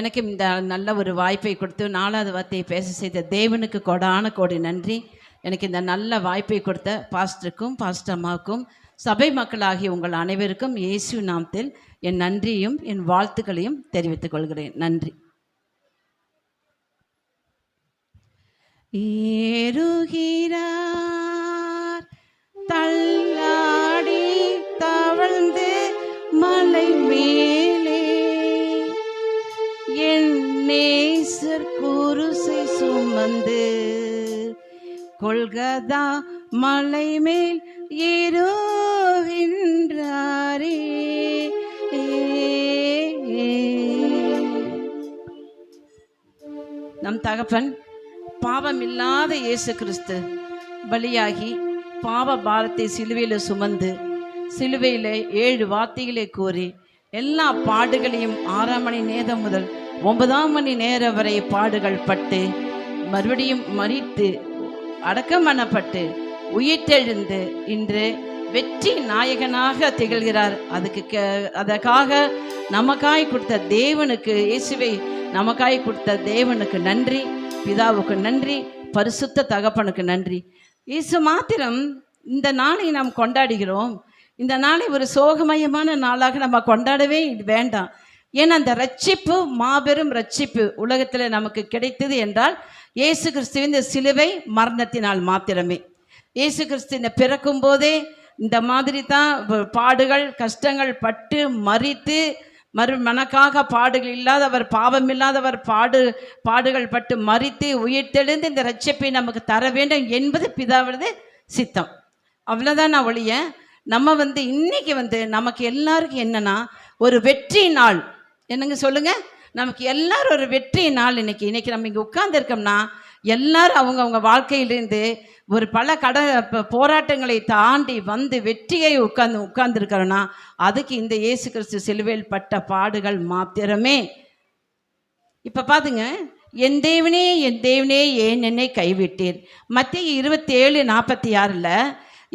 எனக்கு இந்த நல்ல ஒரு வாய்ப்பை கொடுத்து 4வது வார்த்தையை பேச செய்த தேவனுக்கு கொடான கோடி நன்றி. எனக்கு இந்த நல்ல வாய்ப்பை கொடுத்த பாஸ்டருக்கும் பாஸ்டர் அம்மாவுக்கும் சபை மக்களாகிய உங்கள் அனைவருக்கும் இயேசு நாமத்தில் என் நன்றியும் என் வாழ்த்துக்களையும் தெரிவித்துக் கொள்கிறேன். நன்றி. ஏறுகிறார் தள்ளாடி தவழ்ந்து மலை மேலே என் நேசர் குருசை சுமந்து கொல்கதா மலை மேல் ஏறுகின்றாரே. நம் தகப்பன் பாவமில்லாத இயேசு கிறிஸ்து பலியாகி பாவ பாரத்தை சிலுவையில் சுமந்து சிலுவையில் 7 வார்த்தைகளை கூறி எல்லா பாடுகளையும் 6 மணி நேரம் முதல் 9 மணி நேரம் வரை பாடுகள் பட்டு மறுபடியும் மரித்து அடக்கம் பண்ணப்பட்டு உயிர்த்தெழுந்து இன்று வெற்றி நாயகனாக திகழ்கிறார். அதற்காக நமக்காய் கொடுத்த தேவனுக்கு, இயேசுவை நமக்காய் கொடுத்த தேவனுக்கு நன்றி, பிதாவுக்கு நன்றி, பரிசுத்த தகப்பனுக்கு நன்றி. இயேசு மாத்திரம் இந்த நாளை நாம் கொண்டாடுகிறோம். இந்த நாளை ஒரு சோகமயமான நாளாக நம்ம கொண்டாடவே வேண்டாம். ஏன்னா அந்த ரட்சிப்பு மாபெரும் ரட்சிப்பு உலகத்தில் நமக்கு கிடைத்தது என்றால் இயேசு கிறிஸ்துவின் இந்த சிலுவை மரணத்தினால் மாத்திரமே. இயேசு கிறிஸ்து இந்த பிறக்கும் போதே இந்த மாதிரி தான் பாடுகள் கஷ்டங்கள் பட்டு மரித்து மனக்காக பாடுகள் இல்லாதவர், பாவம் இல்லாதவர், பாடுகள் பட்டு மரித்து உயிர்த்தெழுந்து இந்த ரட்சிப்பை நமக்கு தர வேண்டும் என்பது பிதாவது சித்தம். அவ்வளோதான். நான் ஒழிய நம்ம இன்னைக்கு நமக்கு எல்லாருக்கும் என்னன்னா ஒரு வெற்றி நாள். என்னங்க சொல்லுங்க, நமக்கு எல்லாரும் ஒரு வெற்றி நாள். இன்னைக்கு நம்ம இங்கே உட்கார்ந்துருக்கோம்னா எல்லாரும் அவங்க வாழ்க்கையிலேருந்து ஒரு பல போராட்டங்களை தாண்டி வெற்றியை உட்கார்ந்துருக்கிறோன்னா அதுக்கு இந்த இயேசு கிறிஸ்து சிலுவையில் பட்ட பாடுகள் மாத்திரமே. இப்போ பாருங்க, என் தேவனே என் தேவனே ஏன் என்னை கைவிட்டீர். மத்தேயு 27:46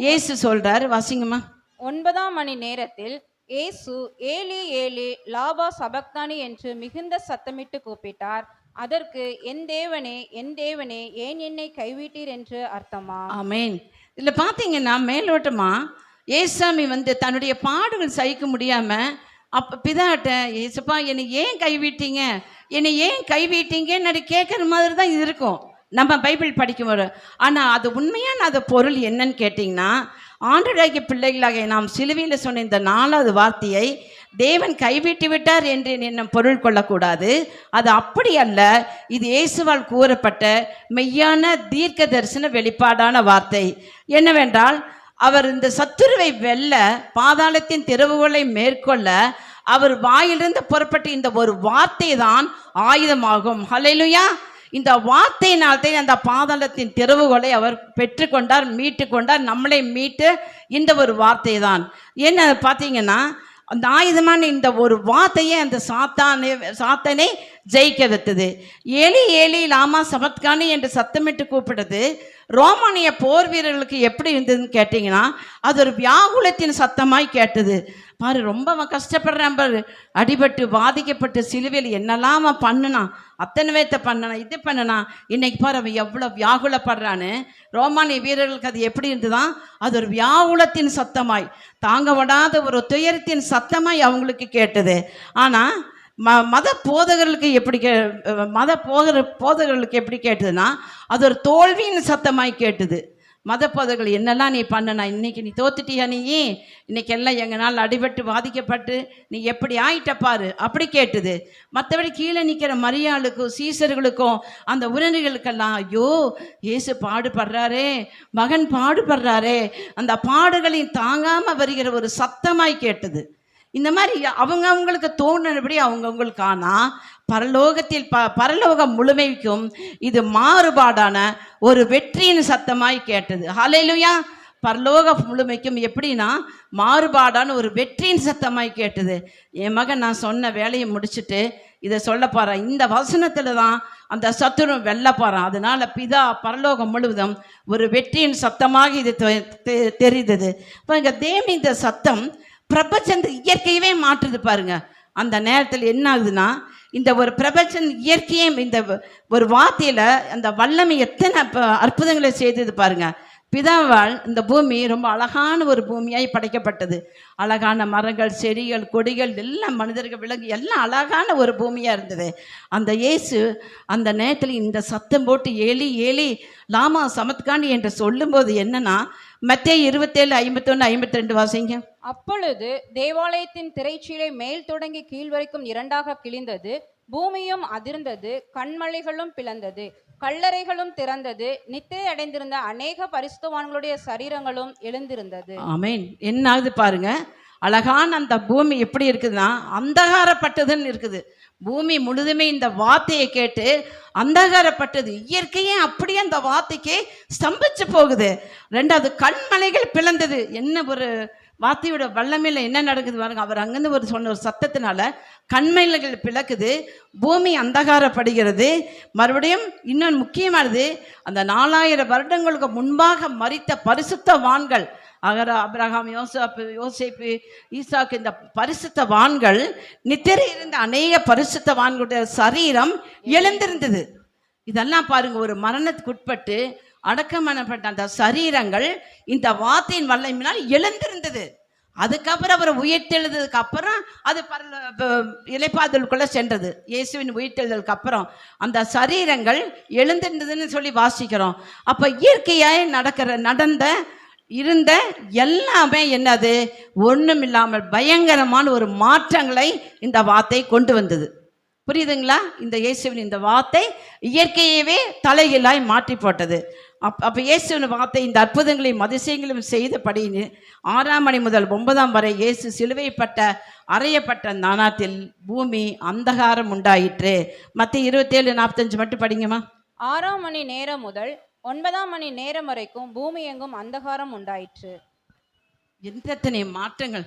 இயேசு சொல்றார், வாசிங்கம்மா. 9 மணி நேரத்தில் இயேசு ஏலி ஏலி லாபா சபக்தானி என்று மிகுந்த சத்தமிட்டு கூப்பிட்டார். அதற்கு என் தேவனே ஏன் என்னை கைவிட்டீர் என்று அர்த்தமா? ஆமேன். இதில் பார்த்தீங்கன்னா மேலோட்டமா ஏசாமி தன்னுடைய பாடுகள் சகிக்க முடியாம பிதாட்ட, ஏசப்பா என்னை ஏன் கைவிட்டீங்கன்னு கேட்குற மாதிரி தான் இது இருக்கும் நம்ம பைபிள் படிக்கும் போது. ஆனால் அது உண்மையான அது பொருள் என்னன்னு கேட்டிங்கன்னா, ஆண்டவராகிய பிள்ளைகளாக நாம் சிலுவையில் சொன்ன இந்த 4வது வார்த்தையை தேவன் கைவிட்டு விட்டார் என்று என்ன பொருள் கொள்ளக்கூடாது. அது அப்படி அல்ல. இது இயேசுவால் கூறப்பட்ட மெய்யான தீர்க்க தரிசன வெளிப்பாடான வார்த்தை. என்னவென்றால், அவர் இந்த சத்துருவை வெல்ல பாதாளத்தின் திறவுகளை மேற்கொள்ள அவர் வாயிலிருந்து புறப்பட்ட இந்த ஒரு வார்த்தை தான் ஆயுதமாகும். ஹல்லேலூயா. இந்த வார்த்தையினால்தான் அந்த பாதாளத்தின் திறவுகளை அவர் பெற்றுக்கொண்டார், மீட்டு கொண்டார். நம்மளை மீட்டு இந்த ஒரு வார்த்தை தான். என்ன பார்த்தீங்கன்னா, அந்த ஆயுதமான இந்த ஒரு வார்த்தையே அந்த சாத்தானை ஜெயிக்க வைத்தது. ஏலி ஏலி லாமா சபத்கானி என்று சத்தமிட்டு கூப்பிடுறது ரோமானிய போர் வீரர்களுக்கு எப்படி இருந்ததுன்னு கேட்டிங்கன்னா, அது ஒரு வியாகுலத்தின் சத்தமாய் கேட்டது. பாரு, ரொம்ப கஷ்டப்படுறான் பாரு, அடிபட்டு பாதிக்கப்பட்டு சிலுவையில் என்னெல்லாம் அவன் பண்ணினான், அத்தனை வேத்தை பண்ணனான், இது பண்ணனான். இன்னைக்கு பாரு அவன் எவ்வளோ வியாகுலப்படுறான்னு. ரோமானிய வீரர்களுக்கு அது எப்படி இருந்துதான்? அது ஒரு வியாகுலத்தின் சத்தமாய், தாங்க விடாத ஒரு துயரத்தின் சத்தமாய் அவங்களுக்கு கேட்டது. ஆனால் மத போதகர்களுக்கு எப்படி கேட்டதுன்னா, அது ஒரு தோல்வியின் சத்தமாய் கேட்டது. மத போதகர்கள் என்னெல்லாம் நீ பண்ணனா, இன்னைக்கு நீ தோத்துட்டியா, இன்னைக்கு எல்லாம் எங்கனால் அடிபட்டு பாதிக்கப்பட்டு நீ எப்படி ஆயிட்ட பாரு, அப்படி கேட்டது. மற்றபடி கீழே நிற்கிற மரியாளுக்கும் சீசர்களுக்கும் அந்த உறவுகளுக்கெல்லாம், ஐயோ இயேசு பாடுபடுறாரே, மகன் பாடுபடுறாரே, அந்த பாடுகளையும் தாங்காமல் வருகிற ஒரு சத்தமாய் கேட்டது. இந்த மாதிரி அவங்களுக்கு தோணுபடி அவங்கவுங்களுக்கு. ஆனால் பரலோகம் முழுமைக்கும் இது மாறுபாடான ஒரு வெற்றியின் சத்தமாய் கேட்டது. ஹல்லேலூயா. பரலோக முழுமைக்கும் எப்படின்னா மாறுபாடான ஒரு வெற்றியின் சத்தமாய் கேட்டது. என் மகன் நான் சொன்ன வேலையை முடிச்சுட்டு இதை சொல்ல போகிறேன். இந்த வசனத்தில் தான் அந்த சத்துரு வெல்ல போகிறான். அதனால் பிதா பரலோகம் முழுவதும் ஒரு வெற்றியின் சத்தமாக இது தெரிந்தது. இப்போ இங்கே தேவன் இந்த சத்தம் பிரபஞ்சத்து இயற்கையவே மாற்றுது பாருங்க. அந்த நேரத்தில் என்ன ஆகுதுன்னா, இந்த ஒரு பிரபஞ்சன் இயற்கையே இந்த ஒரு வார்த்தையில அந்த வல்லமை எத்தனை அற்புதங்களை செய்தது பாருங்க. பிதாவால் இந்த பூமி ரொம்ப அழகான ஒரு பூமியாய் படைக்கப்பட்டது. அழகான மரங்கள், செடிகள், கொடிகள், எல்லாம் மனிதர்கள், விலங்கு எல்லாம் அழகான ஒரு பூமியாக இருந்தது. அந்த இயேசு அந்த நேரத்தில் இந்த சத்தம் போட்டு ஏலி ஏலி லாமா சமத்கானி என்று சொல்லும்போது என்னன்னா, மத்தேயு 27:51-52 வாசிங்க. அப்பொழுது தேவாலயத்தின் திரைச்சீலை மேல் தொடங்கி கீழ் வரைக்கும் இரண்டாக கிழிந்தது, பூமியும் அதிர்ந்தது, கண்மலைகளும் பிளந்தது, கல்லறைகளும் திறந்தது, நித்திரை அடைந்திருந்த அநேக பரிசுத்தவான்களுடைய சரீரங்களும் எழுந்திருந்தது. ஆமென். என்ன ஆகுது பாருங்க, அழகான அந்த பூமி எப்படி இருக்குதுன்னா அந்தகாரப்பட்டதுன்னு இருக்குது. பூமி முழுதுமே இந்த வார்த்தையை கேட்டு அந்தகாரப்பட்டது. இயற்கையே அப்படியே அந்த வார்த்தைக்கு ஸ்தம்பிச்சு போகுது. ரெண்டாவது, கண்மலைகள் பிளந்தது. என்ன ஒரு வார்த்தையோட வல்லமையில என்ன நடக்குது பாருங்க. அவர் அங்கிருந்து ஒரு சொன்ன ஒரு சத்தத்தினால கண்மலைகள் பிளக்குது, பூமி அந்தகாரப்படுகிறது. மறுபடியும் இன்னொன்று முக்கியமானது, அந்த 4000 வருடங்களுக்கு முன்பாக மரித்த பரிசுத்தவான்கள், அபிரகாம், யோசேப்பு, ஈசாக்கு, இந்த பரிசுத்தவான்கள், நித்திரை இருந்த அநேக பரிசுத்தவான்களுடைய சரீரம் எழுந்திருந்தது. இதெல்லாம் பாருங்க, ஒரு மரணத்துக்கு உட்பட்டு அடக்கமனப்பட்ட அந்த சரீரங்கள் இந்த வார்த்தையின் வல்லமையினால் எழுந்திருந்தது. அதுக்கப்புறம் அவர் உயிர்த்தெழுந்ததுக்கு அப்புறம் அது இலைப்பாதலுக்குள்ள சென்றது. இயேசுவின் உயிர்த்தெழுதலுக்கு அப்புறம் அந்த சரீரங்கள் எழுந்திருந்ததுன்னு சொல்லி வாசிக்கிறோம். அப்ப இயற்கையாய் நடந்த இருந்த எல்லாமே என்னது, ஒன்றும் இல்லாமல் பயங்கரமான ஒரு மாற்றங்களை இந்த வார்த்தை கொண்டு வந்தது. புரியுதுங்களா? இந்த இயேசுவின் இந்த வார்த்தை இயற்கையவே தலைகீழாய் மாற்றி போட்டது. அப்போ இயேசுவின் வார்த்தை இந்த அற்புதங்களையும் அதிசயங்களையும் செய்தபடி 6ஆம் மணி முதல் 9ஆம் வரை இயேசு சிலுவைப்பட்ட அறையப்பட்ட நாணத்தில் பூமி அந்தகாரம் உண்டாயிற்று. மத்திய 27:45 மட்டும் படிங்கம்மா. 6ஆம் மணி நேரம் முதல் 9ஆம் மணி நேரம் வரைக்கும் பூமி எங்கும் அந்தகாரம் உண்டாயிற்று. எத்தனை மாற்றங்கள்!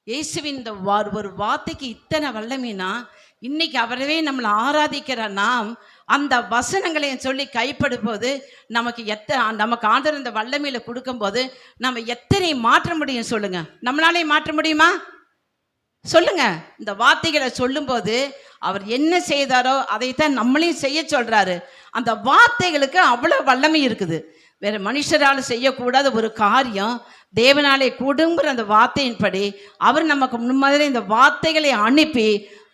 இயேசுவின் இந்த ஒரு வார்த்தைக்கு இத்தனை வல்லமைனா, இன்னைக்கு அவரவே நம்மளை ஆராதிக்கிற நாம் அந்த வசனங்களையும் சொல்லி கைப்படும் போது நமக்கு ஆண்டவர் இந்த வல்லமையில கொடுக்கும்போது நம்ம எத்தனை மாற்ற முடியும் சொல்லுங்க. நம்மளாலே மாற்ற முடியுமா சொல்லுங்க? இந்த வார்த்தைகளை சொல்லும்போது அவர் என்ன செய்தாரோ அதைத்தான் நம்மளையும் செய்ய சொல்றாரு. அந்த வார்த்தைகளுக்கு அவ்வளவு வல்லமை இருக்குது. வேற மனுஷரால் செய்யக்கூடாத ஒரு காரியம் தேவனாலே கூடுங்கிற அந்த வார்த்தையின்படி அவர் நமக்கு முன்மாதிரி இந்த வார்த்தைகளை அனுப்பி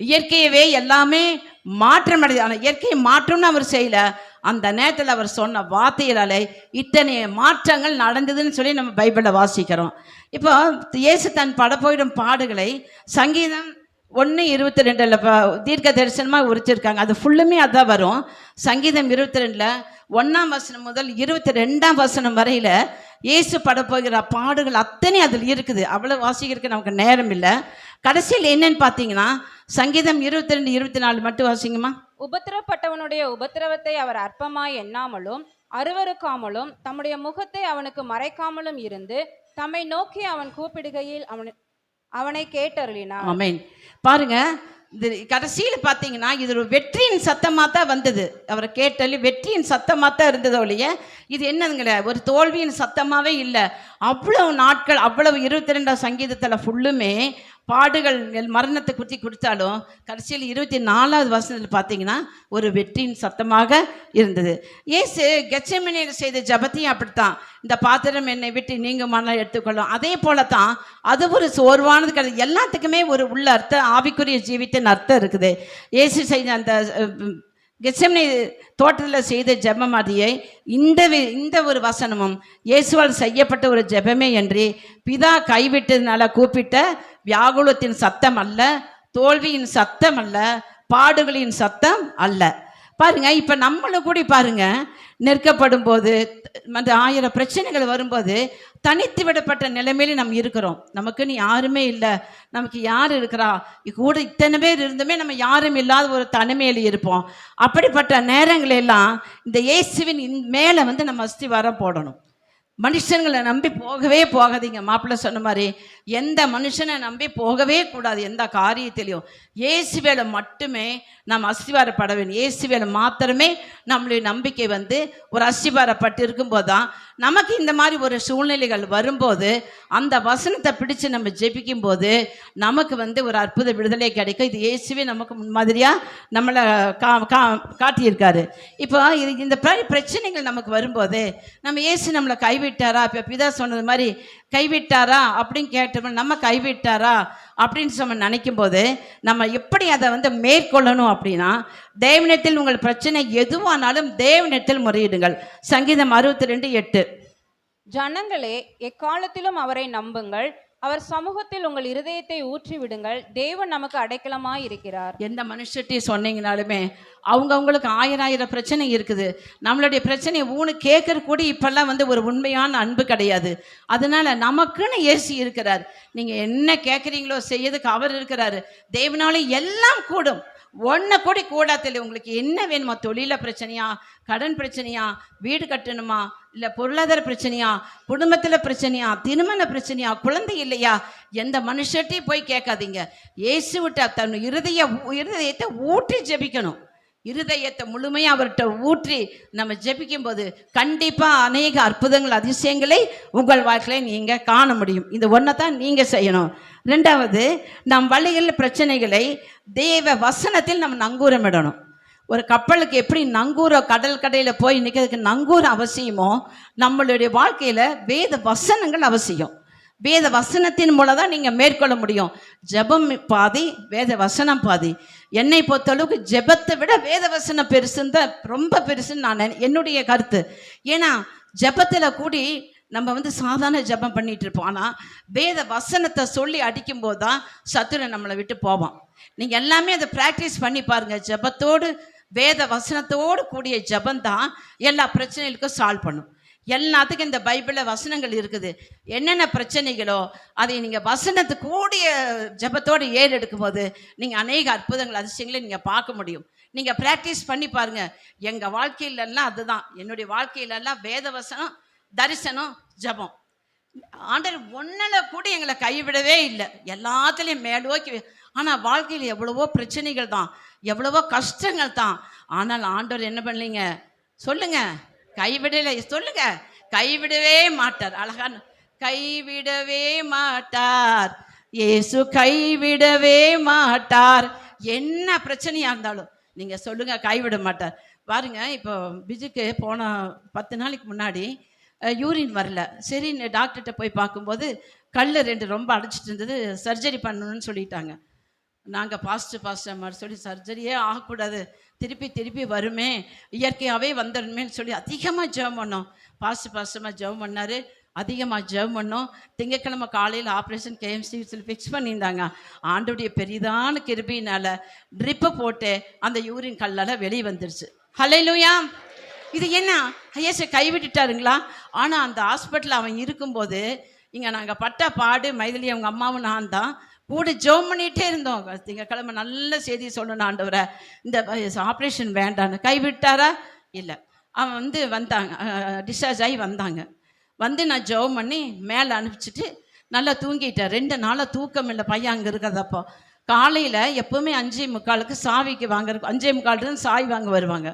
இயற்கையவே எல்லாமே மாற்றம் அடைது. ஆனால் இயற்கையை மாற்றம்னு அவர் செய்யல, அந்த நேரத்தில் அவர் சொன்ன வார்த்தைகளாலே இத்தனை மாற்றங்கள் நடந்ததுன்னு சொல்லி நம்ம பைபிளில் வாசிக்கிறோம். இப்போ இயேசு தன் படப்போயிடும் பாடுகளை சங்கீதம் 1:22 தீர்க்க தரிசனமாக உரிச்சிருக்காங்க. அது ஃபுல்லுமே அதான் வரும். சங்கீதம் 22 1ஆம் வசனம் முதல் 22ஆம் வசனம் வரையில இயேசு படப்போகிற பாடுகள் அத்தனை அதில் இருக்குது. அவ்வளவு வாசிக்கிறதுக்கு நமக்கு நேரம் இல்லை. கடைசியில் என்னன்னு பார்த்தீங்கன்னா சங்கீதம் 22-24 மட்டும் வாசிங்கம்மா. உபத்திரப்பட்டவனுடைய உபத்திரவத்தை அவர் அற்பமாய் எண்ணாமலும் அருவருக்காமலும் தம்முடைய முகத்தை அவனுக்கு மறைக்காமலும் இருந்து தம்மை நோக்கி அவன் கூப்பிடுகையில் அவனை கேட்டருளினார். ஆமென். பாருங்க, இது கடைசியில் பார்த்தீங்கன்னா இது ஒரு வெற்றியின் சத்தமாக தான் வந்தது. அவரை கேட்டலி வெற்றியின் சத்தமாக தான் இருந்தது ஒழிய இது என்னதுங்களே ஒரு தோல்வியின் சத்தமாகவே இல்லை. அவ்வளவு நாட்கள், அவ்வளவு 22ஆம் சங்கீதத்தில் ஃபுல்லுமே பாடுகள் மரணத்தை குறித்து கொடுத்தாலும் கடைசியில் 24ஆவது வசனத்தில் பார்த்தீங்கன்னா ஒரு வெற்றியின் சத்தமாக இருந்தது. இயேசு கெத்செமனேயில் செய்த ஜபத்தையும் அப்படித்தான், இந்த பாத்திரம் என்னை விட்டு நீங்குமானால் எடுத்துக்கொள்ளும். அதே போல தான் அது ஒரு சோர்வானது கிடையாது. எல்லாத்துக்குமே ஒரு உள்ள அர்த்தம், ஆவிக்குரிய ஜீவித்தின் அர்த்தம் இருக்குது. இயேசு செய்த அந்த கெத்செமனே தோட்டத்தில் செய்த ஜெபம் மாதிரியை இந்த ஒரு வசனமும் இயேசுவால் செய்யப்பட்ட ஒரு ஜெபமே என்று பிதா கைவிட்டதுனால கூப்பிட்ட வியாகுலத்தின் சத்தம் அல்ல, தோல்வியின் சத்தம் அல்ல, பாடுகளின் சத்தம் அல்ல. பாருங்க, இப்போ நம்மளும் கூட பாருங்க, நெருக்கப்படும் போது அந்த 1000 பிரச்சனைகள் வரும்போது தனித்து விடப்பட்ட நிலைமையில நம்ம இருக்கிறோம். நமக்குன்னு யாருமே இல்லை. நமக்கு யார் இருக்கிறா? கூட இத்தனை பேர் இருந்துமே நம்ம யாரும் இல்லாத ஒரு தனிமையில் இருப்போம். அப்படிப்பட்ட நேரங்களெல்லாம் இந்த இயேசுவின் மேலே நம்ம அஸ்திவாரம் போடணும். மனுஷங்களை நம்பி போகவே போகாதீங்க. மாப்பிள்ளை சொன்ன மாதிரி எந்த மனுஷனை நம்பி போகவே கூடாது. எந்த காரியத்திலையும் இயேசுவேல மட்டுமே நாம் அஸ்திவாரப்பட வேண்டும். இயேசுவேல மாத்திரமே நம்மளுடைய நம்பிக்கை வந்து ஒரு அஸ்திவாரப்பட்டு இருக்கும்போது தான் நமக்கு இந்த மாதிரி ஒரு சூழ்நிலைகள் வரும்போது அந்த வசனத்தை பிடிச்சு நம்ம ஜெபிக்கும் போது நமக்கு வந்து ஒரு அற்புத விடுதலை கிடைக்கும். இது இயேசுவே நமக்கு முன்மாதிரியாக நம்மளை காட்டியிருக்காரு. இப்போ இந்த பிரச்சனைகள் நமக்கு வரும்போது நம்ம இயேசு நம்மளை கைவிட்டாரா, இப்போ பிதா சொன்னது மாதிரி கைவிட்டாரா அப்படின்னு கேட்டோம். நம்ம கைவிட்டாரா அப்படின்னு நம்ம நினைக்கும் போது நம்ம எப்படி அதை வந்து மேற்கொள்ளணும் அப்படின்னா, தேவனிடத்தில் உங்கள் பிரச்சனை எதுவானாலும் தேவனிடத்தில் முறையிடுங்கள். சங்கீதம் 62:8. ஜனங்களே, எக்காலத்திலும் அவரை நம்புங்கள், அவர் சமூகத்தில் உங்கள் இருதயத்தை ஊற்றி விடுங்கள். தேவன் நமக்கு அடைக்கலமாய் இருக்கிறார். எந்த மனுஷட்டையும் சொன்னீங்கனாலுமே அவங்களுக்கு ஆயிரம் பிரச்சனை இருக்குது. நம்மளுடைய பிரச்சனையை கேட்கற கூட இப்பெல்லாம் வந்து ஒரு உண்மையான அன்பு கிடையாது. அதனால நமக்குன்னு இயேசு இருக்கிறார். நீங்க என்ன கேட்குறீங்களோ செய்யறதுக்கு அவர் இருக்கிறாரு. தேவனால எல்லாம் கூடும். ஒன்றை கூடி கூடாத்தில் உங்களுக்கு என்ன வேணுமா? தொழில பிரச்சனையா, கடன் பிரச்சனையா, வீடு கட்டணுமா, இல்லை பொருளாதார பிரச்சனையா, குடும்பத்தில் பிரச்சனையா, திருமண பிரச்சனையா, குழந்தை இல்லையா, எந்த மனுஷட்டையும் போய் கேட்காதீங்க. இயேசு விட்டா தன் இருதயத்தை ஊற்றி ஜெபிக்கணும். இருதயத்தை முழுமையாக அவர்கிட்ட ஊற்றி நம்ம ஜெபிக்கும் போது கண்டிப்பாக அநேக அற்புதங்கள் அதிசயங்களை உங்கள் வாழ்க்கையில் நீங்கள் காண முடியும். இந்த ஒன்றை தான் நீங்கள் செய்யணும். ரெண்டாவது, நம் வழிகளில் பிரச்சனைகளை தேவ வசனத்தில் நம்ம நங்கூரமிடணும். ஒரு கப்பலுக்கு எப்படி நங்கூரம் கடல் கடையில் போய் நிற்கிறதுக்கு நங்கூரம் அவசியமோ, நம்மளுடைய வாழ்க்கையில் வேத வசனங்கள் அவசியம். வேத வசனத்தின் மூலம் தான் நீங்கள் மேற்கொள்ள முடியும். ஜெபம் பாதி, வேத வசனம் பாதி. என்னை பொறுத்தளவுக்கு ஜெபத்தை விட வேத வசனம் பெருசுன்னு தான், ரொம்ப பெருசுன்னு நான் என்னுடைய கருத்து. ஏன்னா ஜெபத்தில் கூடி நம்ம வந்து சாதாரண ஜெபம் பண்ணிட்டு இருப்போம். ஆனால் வேத வசனத்தை சொல்லி அடிக்கும்போது தான் சத்துரு நம்மளை விட்டு போவோம். நீங்கள் எல்லாமே அதை ப்ராக்டிஸ் பண்ணி பாருங்கள். ஜெபத்தோடு வேத வசனத்தோடு கூடிய ஜெபம் தான் எல்லா பிரச்சனைகளுக்கும் சால்வ் பண்ணும். எல்லாத்துக்கும் இந்த பைபிளில் வசனங்கள் இருக்குது. என்னென்ன பிரச்சனைகளோ அதை நீங்கள் வசனத்து கூடிய ஜெபத்தோடு ஏறெடுக்கும் போது நீங்கள் அநேக அற்புதங்கள் அதிசயங்களை நீங்கள் பார்க்க முடியும். நீங்கள் ப்ராக்டிஸ் பண்ணி பாருங்கள். எங்கள் வாழ்க்கையிலெல்லாம் அதுதான், என்னுடைய வாழ்க்கையிலெல்லாம் வேத வசனம், தரிசனம், ஜெபம். ஆண்டவர் ஒன்றில் கூட எங்களை கைவிடவே இல்லை. எல்லாத்துலேயும் மேலோக்கி. ஆனால் வாழ்க்கையில் எவ்வளவோ பிரச்சனைகள் தான், எவ்வளவோ கஷ்டங்கள் தான். ஆனால் ஆண்டவர் என்ன பண்ணலீங்க சொல்லுங்க, கைவிடலை. சொல்லுங்க, கைவிடவே மாட்டார். அழகான கைவிடவே மாட்டார் இயேசு, கைவிடவே மாட்டார். என்ன பிரச்சனையா இருந்தாலும் நீங்க சொல்லுங்க, கைவிட மாட்டார். பாருங்க, இப்போ பிஜுக்கு போன 10 நாளைக்கு முன்னாடி யூரின் வரல. சரி, டாக்டர்கிட்ட போய் பார்க்கும்போது கல் 2 ரொம்ப அடைச்சிட்டு இருந்தது, சர்ஜரி பண்ணணும்னு சொல்லிட்டாங்க. நாங்கள் பாஸ்டர் மாதிரி சொல்லி சர்ஜரியே ஆகக்கூடாது, திருப்பி வருமே, இயற்கையாகவே வந்துடணுமேன்னு சொல்லி அதிகமாக ஜெபம் பண்ணோம். பாஸ்டமாக ஜெபம் பண்ணார், அதிகமாக ஜெபம் பண்ணோம். திங்கட்கிழமை காலையில் ஆப்ரேஷன் KMC ஃபிக்ஸ் பண்ணியிருந்தாங்க. ஆண்டோடைய பெரிதான கிருபையினால் ட்ரிப்பை போட்டு அந்த யூரின் கல்லால் வெளியே வந்துருச்சு. ஹல்லேலூயா. இது என்ன, ஐயேசு கைவிட்டுட்டாருங்களா? ஆனால் அந்த ஹாஸ்பிட்டலில் அவன் இருக்கும்போது இங்கே நாங்கள் பட்ட பாடு, மைதிலி அவங்க அம்மாவும் நான் தான் கூட ஜெபம் பண்ணிகிட்டே இருந்தோம். திங்கக்கிழமை நல்ல செய்தி சொல்லணும், ஆண்டவரை இந்த ஆப்ரேஷன் வேண்டான்னு. கைவிட்டாரா? இல்லை. அவன் வந்தாங்க, டிஸ்சார்ஜ் ஆகி வந்தாங்க. நான் ஜெபம் பண்ணி மேலே அனுப்பிச்சிட்டு நல்லா தூங்கிட்டேன். 2 நாளாக தூக்கம் இல்லை. பையன் அங்கே இருக்கிறதப்போ காலையில் எப்போவுமே 5:45 சாவிக்கு வாங்குறதுக்கு 5:45 சாவி வாங்க வருவாங்க.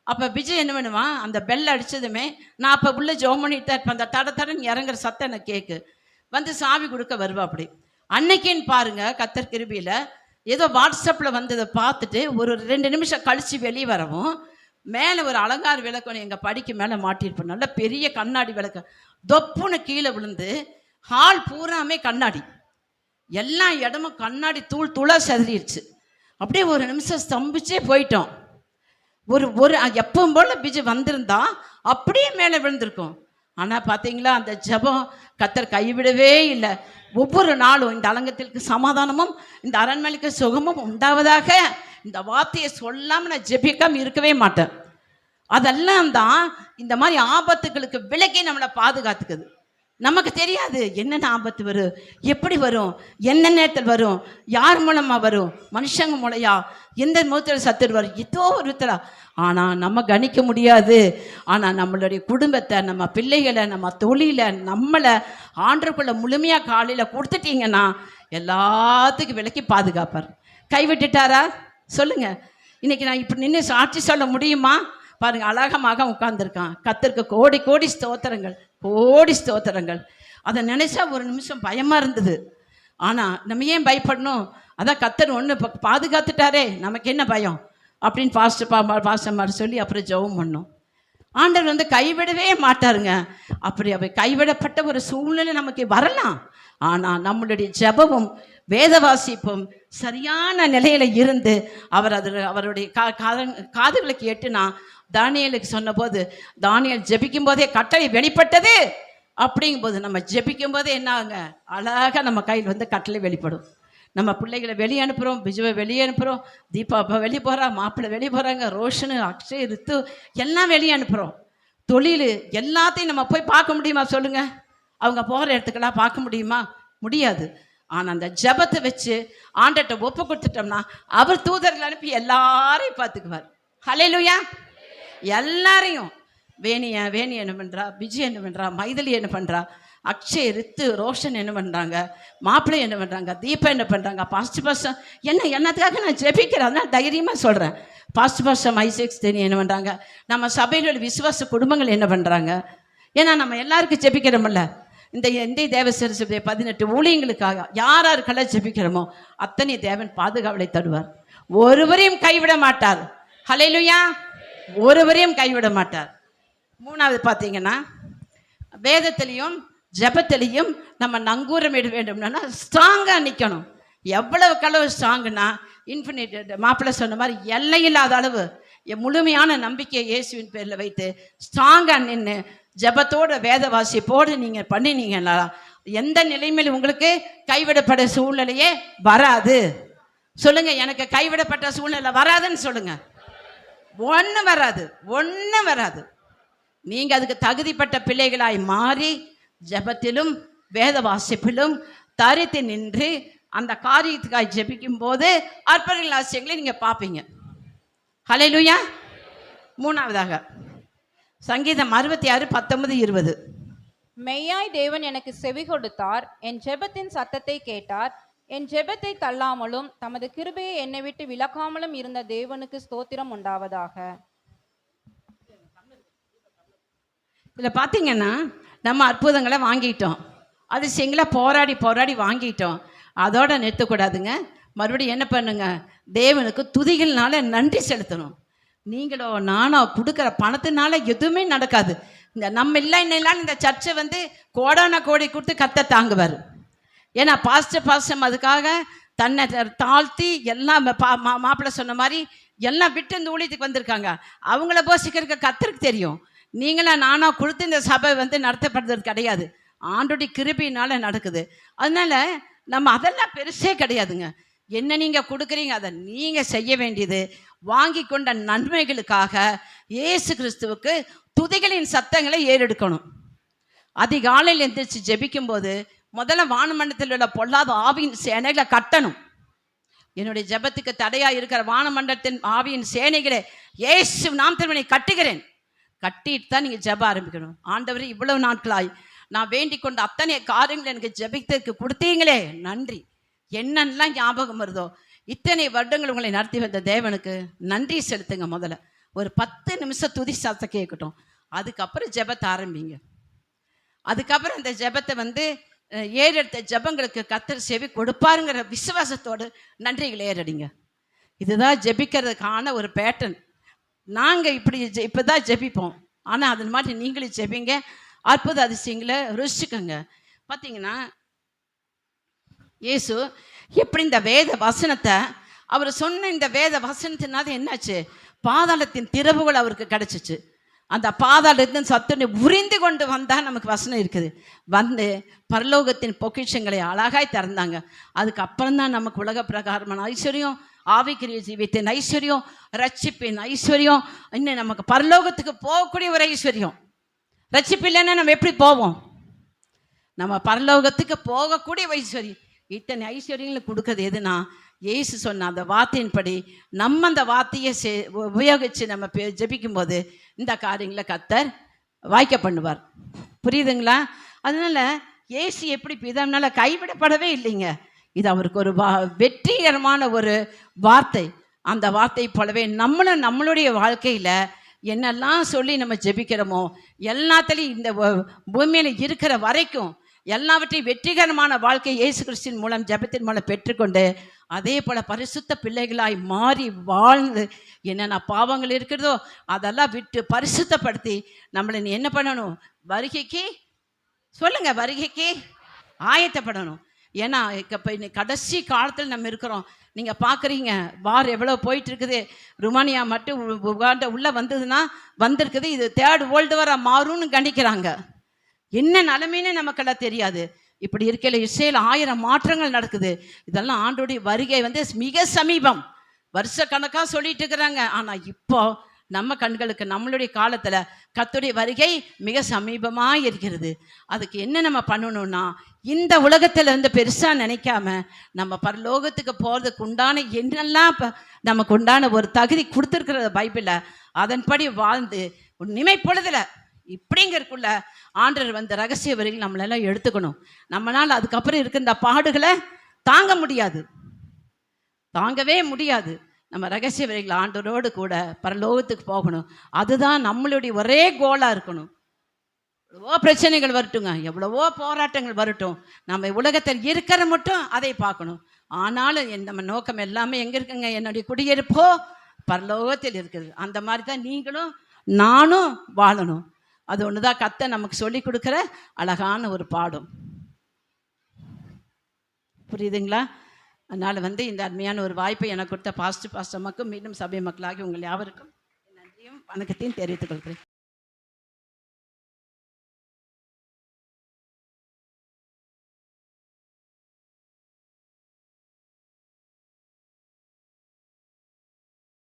அப்போ விஜய் என்ன பண்ணுவான், அந்த பெல் அடித்ததுமே நான் அப்போ உள்ள ஜெபம் பண்ணிட்டு இருப்பேன். அந்த தடன்னு இறங்குற சத்தம் எனக்கு கேட்கு, சாவி கொடுக்க வருவா. அப்படி அன்னைக்குன்னு பாருங்க, கர்த்தர் கிருபையில் ஏதோ வாட்ஸ்அப்பில் வந்ததை பார்த்துட்டு ஒரு 2 நிமிஷம் கழித்து வெளியே வரவும் மேலே ஒரு அலங்கார விளக்கு எங்கள் படிக்கு மேலே மாட்டியிருப்போம். நல்ல பெரிய கண்ணாடி விளக்கு தொப்புன்னு கீழே விழுந்து ஹால் பூராமே கண்ணாடி, எல்லா இடமும் கண்ணாடி தூளாக செதறிடுச்சு. அப்படியே ஒரு நிமிஷம் ஸ்தம்பிச்சே போயிட்டோம். ஒரு எப்பவும் போல பிஜு வந்திருந்தா அப்படியே மேலே விழுந்திருக்கும். ஆனால் பார்த்தீங்களா, அந்த ஜெபம் கர்த்தர் கைவிடவே இல்லை. ஒவ்வொரு நாளும் இந்த அலங்கத்திற்கு சமாதானமும் இந்த அரண்மனைக்கு சுகமும் உண்டாவதாக, இந்த வார்த்தையை சொல்லாமல் நான் ஜெபிக்காமல் இருக்கவே மாட்டேன். அதெல்லாம் தான் இந்த மாதிரி ஆபத்துகளுக்கு விலக்கி நம்மளை பாதுகாத்துக்குது. நமக்கு தெரியாது என்னென்ன ஆபத்து வரும், எப்படி வரும், என்ன நேரத்தில் வரும், யார் மூலமாக வரும், மனுஷங்க மூலையா, எந்த முகத்தில் சத்துரு வரும், ஏதோ ஒரு விதத்தில். ஆனால் நம்ம கணிக்க முடியாது. ஆனால் நம்மளுடைய குடும்பத்தை, நம்ம பிள்ளைகளை, நம்ம தொழிலை, நம்மளை ஆண்டருக்குள்ள முழுமையாக காலையில் கொடுத்துட்டீங்கன்னா எல்லாத்துக்கும் விலக்கி பாதுகாப்பார். கைவிட்டுட்டாரா சொல்லுங்க. இன்னைக்கு நான் இப்படி நின்று சாட்சி சொல்ல முடியுமா? பாருங்க, அழகமாக உட்கார்ந்துருக்கான். கர்த்தருக்கு கோடி கோடி ஸ்தோத்திரங்கள், கோடி ஸ்தோத்திரங்கள். அதை நினைச்சா ஒரு நிமிஷம் பயமா இருந்தது. ஆனால் நம்ம ஏன் பயப்படணும்? அதான் கர்த்தர் ஒன்று பாதுகாத்துட்டாரே, நமக்கு என்ன பயம் அப்படின்னு பாஸ்டர்மார் சொல்லி அப்புறம் ஜெபம் பண்ணோம். ஆண்டவர் வந்து கைவிடவே மாட்டாருங்க. அப்படி அவை கைவிடப்பட்ட ஒரு சூழ்நிலை நமக்கு வரலாம். ஆனால் நம்மளுடைய ஜெபமும் வேத வாசிப்பும் சரியான நிலையில இருந்து அவருடைய காதுகளுக்கு எட்டுனா, தானியேலுக்கு சொன்னபோது, தானியேல் ஜெபிக்கும் போதே கட்டளை வெளிப்பட்டது அப்படிங்கும் போது, நம்ம ஜெபிக்கும் போதே என்ன ஆகுங்க, அழகாக நம்ம கையில் வந்து கட்டளை வெளிப்படும். நம்ம பிள்ளைகளை வெளியே அனுப்புகிறோம், பிஜுவை வெளியே அனுப்புகிறோம், தீபா அப்போ வெளியே போகிறா, மாப்பிள்ளை வெளியே போகிறாங்க, ரோஷனு, அக்ஷய், ரித்து எல்லாம் வெளியே அனுப்புகிறோம். தொழில் எல்லாத்தையும் நம்ம போய் பார்க்க முடியுமா சொல்லுங்கள்? அவங்க போகிற இடத்துக்கெல்லாம் பார்க்க முடியுமா? முடியாது. ஆனால் அந்த ஜபத்தை வச்சு ஆண்டட்ட ஒப்பு கொடுத்துட்டோம்னா அவர் தூதர்கள் அனுப்பி எல்லாரையும் பார்த்துக்குவார். ஹல்லேலூயா. எல்லாரையும். வேணி என்ன பண்ணுறா, விஜய் என்ன பண்ணுறா, மைதிலி என்ன பண்ணுறா, அக்ஷய், ரித்து, ரோஷன் என்ன பண்ணுறாங்க, மாப்பிள்ளை என்ன பண்ணுறாங்க, தீபா என்ன பண்ணுறாங்க, பாஸ்டர் என்னத்துக்காக நான் ஜெபிக்கிறேன், அதனால் தைரியமாக சொல்கிறேன். பாஸ்டர் மைசெக்ஸ் தெரியும் என்ன பண்ணுறாங்க, நம்ம சபையில் உள்ள விசுவாச குடும்பங்கள் என்ன பண்ணுறாங்க. ஏன்னா நம்ம எல்லாருக்கும் ஜெபிக்கிறோம்ல. இந்த இந்திய தேவசரிசபை 18 ஊழியங்களுக்காக யார் யாருக்கெல்லாம் ஜெபிக்கிறோமோ அத்தனை தேவன் பாதுகாவலை தருவார். ஒருவரையும் கைவிட மாட்டார். ஹல்லேலூயா. ஒருவரையும் கைவிட மாட்டார். மூணாவது பார்த்தீங்கன்னா, வேதத்திலையும் ஜெபத்திலையும் நம்ம நங்கூரமிட வேண்டும்னா ஸ்ட்ராங்காக நிற்கணும். எவ்வளவு களவு ஸ்ட்ராங்குன்னா, இன்ஃபினிட் மாப்பிள்ளை சொன்ன மாதிரி எல்லையில்லாத அளவு முழுமையான நம்பிக்கையை இயேசுவின் பேரில் வைத்து ஸ்ட்ராங்காக நின்று ஜபத்தோட வேத வாசிப்போடு நீங்கள் பண்ணினீங்கன்னா எந்த நிலைமையிலும் உங்களுக்கு கைவிடப்பட்ட சூழ்நிலையே வராது. சொல்லுங்க, எனக்கு கைவிடப்பட்ட சூழ்நிலை வராதுன்னு சொல்லுங்க. ஒன்றும் வராது, ஒன்றும் வராது. நீங்கள் அதுக்கு தகுதிப்பட்ட பிள்ளைகளாய் மாறி ஜபத்திலும் வேத வாசிப்பிலும் தரித்து நின்று அந்த காரியத்துக்காய் ஜெபிக்கும் போது அற்புதங்கள் ஆசியங்களை நீங்கள் பார்ப்பீங்க. ஹல்லேலூயா. மூணாவதாக சங்கீதம் 66, 19, 20. மெய்யாய் தேவன் எனக்கு செவி கொடுத்தார், என் ஜெபத்தின் சத்தத்தை கேட்டார். என் ஜெபத்தை தள்ளாமலும் தமது கிருபையை என்னை விட்டு விலக்காமலும் இருந்த தேவனுக்கு ஸ்தோத்திரம் உண்டாவதாக. இதில் பார்த்தீங்கன்னா, நம்ம அற்புதங்களை வாங்கிட்டோம், அதிசயங்களை போராடி போராடி வாங்கிட்டோம். அதோட நிறுத்தக்கூடாதுங்க. மறுபடியும் என்ன பண்ணுங்க, தேவனுக்கு துதிகள்னால நன்றி செலுத்தணும். நீங்களோ நானோ கொடுக்குற பணத்தினால எதுவுமே நடக்காது. இந்த நம்ம இல்லைன்னாலும் இந்த சர்ச்சை வந்து கோடான கோடி கொடுத்து கத்த தாங்குவார். ஏன்னா பாஸ்டர் அதுக்காக தன்னை தாழ்த்தி எல்லாம் மாப்பிள்ளை சொன்ன மாதிரி எல்லாம் விட்டு இந்த ஊழியத்துக்கு வந்திருக்காங்க. அவங்கள போஷிக்கிறதுக்கு கத்தருக்கு தெரியும். நீங்களாம் நானோ கொடுத்து இந்த சபை வந்து நடத்தப்படுறது கிடையாது, ஆண்டோடைய கிருபையினால நடக்குது. அதனால நம்ம அதெல்லாம் பெருசே கிடையாதுங்க. என்ன நீங்கள் கொடுக்குறீங்க அதை நீங்கள் செய்ய வேண்டியது வாங்கி கொண்ட நன்மைகளுக்காக இயேசு கிறிஸ்துவுக்கு துதிகளின் சத்தங்களை ஏறெடுக்கணும். அதிகாலையில் எந்திரிச்சு ஜெபிக்கும் போது முதல்ல வானமண்டலத்தில் உள்ள பொல்லாத ஆவியின் சேனைகளை கட்டணும். என்னுடைய ஜெபத்துக்கு தடையாக இருக்கிற வானமண்டலத்தின் ஆவியின் சேனைகளை இயேசு நாமத்திலே கட்டுகிறேன். கட்டிட்டு தான் நீங்கள் ஜெப ஆரம்பிக்கணும். ஆண்டவரே, இவ்வளவு நாட்களாய் நான் வேண்டிக் கொண்ட அத்தனை காரியங்களை எனக்கு ஜெபித்ததுக்கு கொடுத்தீங்களே நன்றி. என்னென்னலாம் ஞாபகம் வருதோ இத்தனை வருடங்கள் உங்களை நடத்தி வந்த தேவனுக்கு நன்றி செலுத்துங்க. முதல்ல ஒரு 10 நிமிஷம் துதி சத்தம் கேட்கட்டும். அதுக்கப்புறம் ஜெபத்தை ஆரம்பிங்க. அதுக்கப்புறம் அந்த ஜெபத்தை வந்து ஏறெடுத்த ஜெபங்களுக்கு கர்த்தர் செவி கொடுப்பாருங்கிற விசுவாசத்தோடு நன்றிகளை ஏறடிங்க. இதுதான் ஜெபிக்கிறதுக்கான ஒரு பேட்டர்ன். நாங்கள் இப்போ தான் ஜெபிப்போம். ஆனால் அது மாதிரி நீங்களும் ஜெபிங்க. அற்புத அதிசயங்களை ருசிச்சுக்கோங்க. பார்த்தீங்கன்னா, இயேசு எப்படி இந்த வேத வசனத்தை அவர் சொன்ன இந்த வேத வசனத்தினால என்னாச்சு, பாதாளத்தின் திறவுகள் அவருக்கு கிடச்சிச்சு. அந்த பாதாளத்தின் சத்துனை உறிந்து கொண்டு வந்தால் நமக்கு வசனம் இருக்குது. வந்து பரலோகத்தின் பொக்கிஷங்களை அழகாய் திறந்தாங்க. அதுக்கப்புறம் தான் நமக்கு உலக பிரகாரமான ஐஸ்வர்யம், ஆவிக்குரிய ஜீவியத்தின் ஐஸ்வர்யம், ரட்சிப்பின் ஐஸ்வர்யம், இன்னும் நமக்கு பரலோகத்துக்கு போகக்கூடிய ஒரு ஐஸ்வர்யம். ரட்சிப்பு இல்லைன்னா நம்ம எப்படி போவோம்? நம்ம பரலோகத்துக்கு போகக்கூடிய ஐஸ்வர்யம். இத்தனை ஐஸ்வர்யங்களை கொடுக்கறது எதுனா இயேசு சொன்ன அந்த வார்த்தையின்படி நம்ம அந்த வார்த்தையை உபயோகித்து நம்ம ஜெபிக்கும் போது இந்த காரியங்களை கர்த்தர் வாய்க்க பண்ணுவார். புரியுதுங்களா? அதனால் இயேசு எப்படி பிதானால கைவிடப்படவே இல்லைங்க. இது அவருக்கு ஒரு வெற்றிகரமான ஒரு வார்த்தை. அந்த வார்த்தை போலவே நம்மளும் நம்மளுடைய வாழ்க்கையில் என்னெல்லாம் சொல்லி நம்ம ஜெபிக்கிறோமோ எல்லாத்துலேயும் இந்த பூமியில் இருக்கிற வரைக்கும் எல்லாவற்றையும் வெற்றிகரமான வாழ்க்கை இயேசு கிறிஸ்துவின் மூலம் ஜெபத்தின் மூலம் பெற்றுக்கொண்டு அதே போல் பரிசுத்த பிள்ளைகளாய் மாறி வாழ்ந்து என்னென்ன பாவங்கள் இருக்கிறதோ அதெல்லாம் விட்டு பரிசுத்தப்படுத்தி நம்மளை என்ன பண்ணணும்? வருகைக்கு சொல்லுங்கள், வருகைக்கு ஆயத்தப்படணும். ஏன்னா இப்போ கடைசி காலத்தில் நம்ம இருக்கிறோம். நீங்கள் பார்க்குறீங்க வார் எவ்வளோ போயிட்டு இருக்குது. ருமானியா மட்டும் உகாண்டா உள்ளே வந்ததுன்னா வந்திருக்குது. இது 3rd வேர்ல்டு வாராக மாறும்னு கணிக்கிறாங்க. என்ன நிலைமைன்னு நமக்கெல்லாம் தெரியாது. இப்படி இருக்கையில் இஸ்ரேல் 1000 மாற்றங்கள் நடக்குது. இதெல்லாம் ஆண்டோடைய வருகை மிக சமீபம். வருஷ கணக்காக சொல்லிட்டு இருக்கிறாங்க. ஆனால் இப்போ நம்ம கண்களுக்கு நம்மளுடைய காலத்தில் கர்த்தருடைய வருகை மிக சமீபமாக இருக்கிறது. அதுக்கு என்ன நம்ம பண்ணணும்னா இந்த உலகத்தில் பெருசாக நினைக்காம நம்ம பரலோகத்துக்கு போகிறதுக்கு உண்டான என்னெல்லாம் நமக்கு உண்டான ஒரு தகுதி கொடுத்துருக்கிற பைபிளில் அதன்படி வாழ்ந்து நிமைப்பொழுதில் இப்படிங்கிறக்குள்ள ஆண்டவர் ரகசிய வரிகள் நம்மளெல்லாம் எடுத்துக்கணும். நம்மளால் அதுக்கப்புறம் இருக்க இந்த பாடுகளை தாங்க முடியாது, தாங்கவே முடியாது. நம்ம ரகசிய வரிகள் ஆண்டவரோடு கூட பரலோகத்துக்கு போகணும். அதுதான் நம்மளுடைய ஒரே கோலாக இருக்கணும். எவ்வளவோ பிரச்சனைகள் வரட்டுங்க, எவ்வளவோ போராட்டங்கள் வரட்டும், நம்ம உலகத்தில் இருக்கிற மட்டும் அதை பார்க்கணும். ஆனாலும் நம்ம நோக்கம் எல்லாமே எங்கே இருக்குங்க? என்னுடைய குடியிருப்போ பரலோகத்தில் இருக்குது. அந்த மாதிரி தான் நீங்களும் நானும் வாழணும். அது ஒன்று தான் கர்த்தர் நமக்கு சொல்லி கொடுக்குற அழகான ஒரு பாடம். புரியுதுங்களா? அதனால் இந்த அருமையான ஒரு வாய்ப்பை எனக்கு கொடுத்த பாஸ்டர் மக்களும் மீண்டும் சபை மக்களாகி உங்கள் யாவருக்கும் நன்றியும் வணக்கத்தையும் தெரிவித்துக் கொள்கிறேன்.